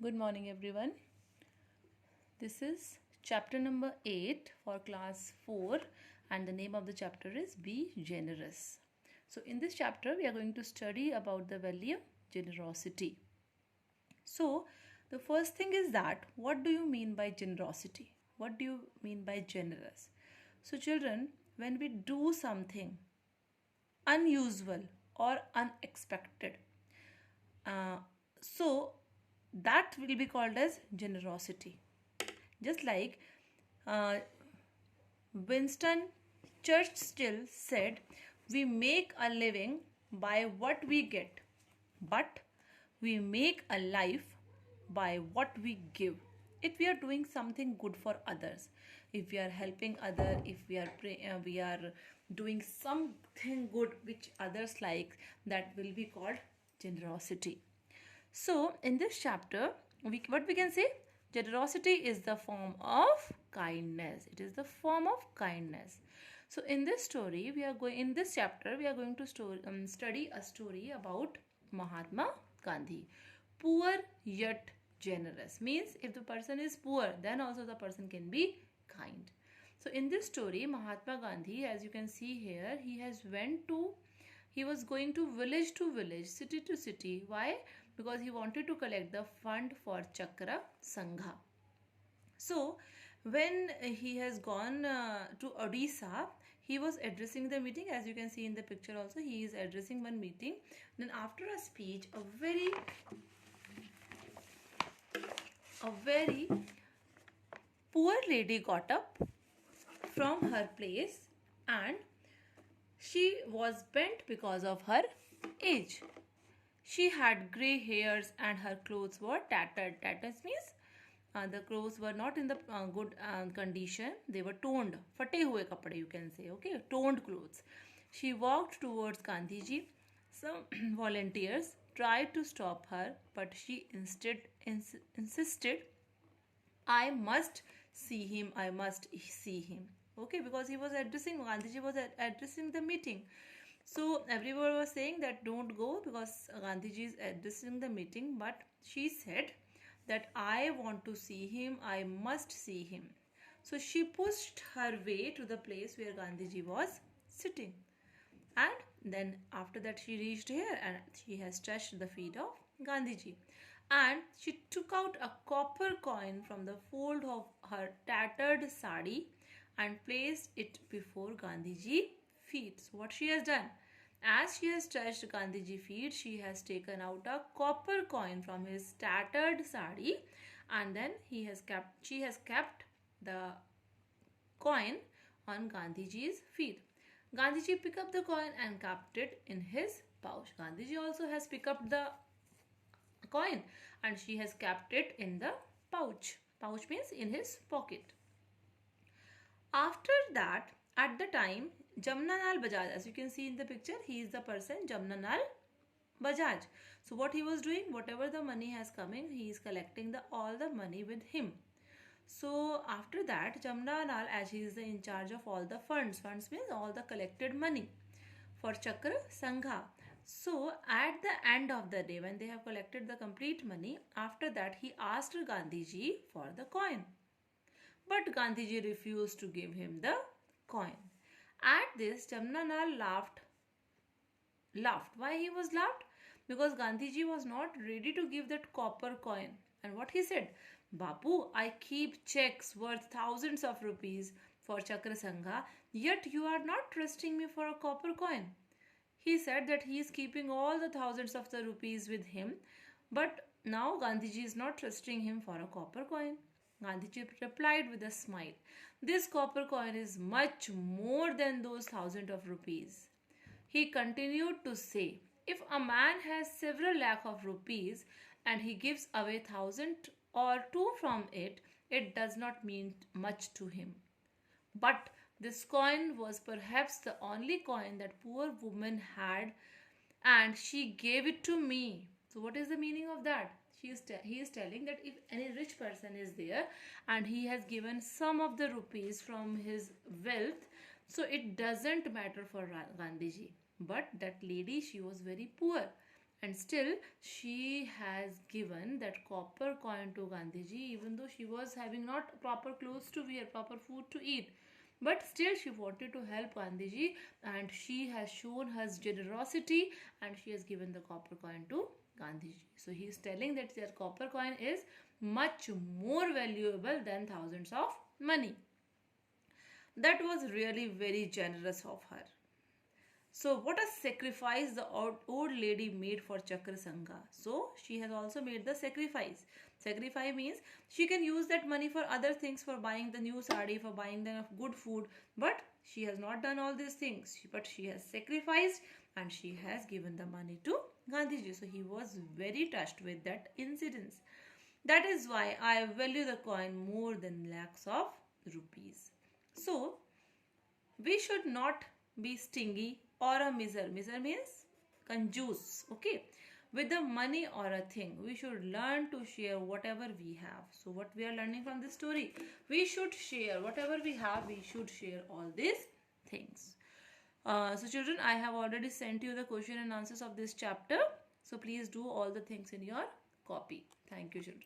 Good morning, everyone. This is chapter number 8 for class 4, and the name of the chapter is Be Generous. So, in this chapter, we are going to study about the value generosity. So, the first thing is that what do you mean by generosity? What do you mean by generous? So, children, when we do something unusual or unexpected, uh, so that will be called as generosity. Just like uh, Winston Churchill said, we make a living by what we get, but we make a life by what we give. If we are doing something good for others, if we are helping others, if we are doing something good which others like, that will be called generosity. So, in this chapter, what we can say? Generosity is the form of kindness. It is the form of kindness. So, in this story, in this chapter, we are going to study a story about Mahatma Gandhi. Poor yet generous means if the person is poor, then also the person can be kind. So, in this story, Mahatma Gandhi, as you can see here, he was going to village, city to city. Why? Because he wanted to collect the fund for Chakra Sangha. So, when he has gone to Odisha, he was addressing the meeting. As you can see in the picture also, he is addressing one meeting. Then after a speech, a very poor lady got up from her place, and she was bent because of her age. She had grey hairs and her clothes were tattered. Tattered means the clothes were not in the good condition. They were toned. Fate hue kapde, you can say. Okay, toned clothes. She walked towards Gandhiji. Some volunteers tried to stop her, but she instead insisted, I must see him. I must see him. Okay, because Gandhiji was addressing the meeting. So everyone was saying that don't go because Gandhiji is addressing the meeting, but she said that I want to see him, I must see him. So she pushed her way to the place where Gandhiji was sitting. And then after that she reached here and she has touched the feet of Gandhiji. And she took out a copper coin from the fold of her tattered sari and placed it before Gandhiji feet. So what she has done? As she has touched Gandhiji feet, she has taken out a copper coin from his tattered sari, and then she has kept the coin on Gandhiji's feet. Gandhiji picked up the coin and kept it in his pouch. Gandhiji also has picked up the coin and she has kept it in the pouch. Pouch means in his pocket. After that, at the time, Jamnalal Bajaj, as you can see in the picture, he is the person Jamnalal Bajaj. So what he was doing, whatever the money has coming, he is collecting all the money with him. So after that, Jamnalal, as he is in charge of all the funds means all the collected money for Chakra Sangha. So at the end of the day, when they have collected the complete money, after that he asked Gandhiji for the coin. But Gandhiji refused to give him the coin. At this, Jamnalal laughed. Why he was laughed? Because Gandhiji was not ready to give that copper coin. And what he said? Bapu, I keep checks worth thousands of rupees for Chakra Sangha, yet you are not trusting me for a copper coin. He said that he is keeping all the thousands of the rupees with him, but now Gandhiji is not trusting him for a copper coin. Gandhiji replied with a smile, this copper coin is much more than those thousands of rupees. He continued to say, if a man has several lakh of rupees and he gives away 1,000 or two from it, it does not mean much to him. But this coin was perhaps the only coin that poor woman had, and she gave it to me. So what is the meaning of that? He is telling that if any rich person is there and he has given some of the rupees from his wealth, so it doesn't matter for Gandhiji. But that lady, she was very poor And still she has given that copper coin to Gandhiji, even though she was having not proper clothes to wear, proper food to eat. But still she wanted to help Gandhiji, and she has shown her generosity, and she has given the copper coin to Gandhiji. So he is telling that their copper coin is much more valuable than thousands of money. That was really very generous of her. So, what a sacrifice the old lady made for Chakra Sangha. So, she has also made the sacrifice. Sacrifice means she can use that money for other things, for buying the new sari, for buying the good food. But she has not done all these things. But she has sacrificed and she has given the money to Gandhiji. So, he was very touched with that incident. That is why I value the coin more than lakhs of rupees. So, we should not be stingy or a miser. Miser means conjuice. Okay. With the money or a thing, we should learn to share whatever we have. So, what we are learning from this story, we should share whatever we have. We should share all these things. So, children, I have already sent you the question and answers of this chapter. So, please do all the things in your copy. Thank you, children.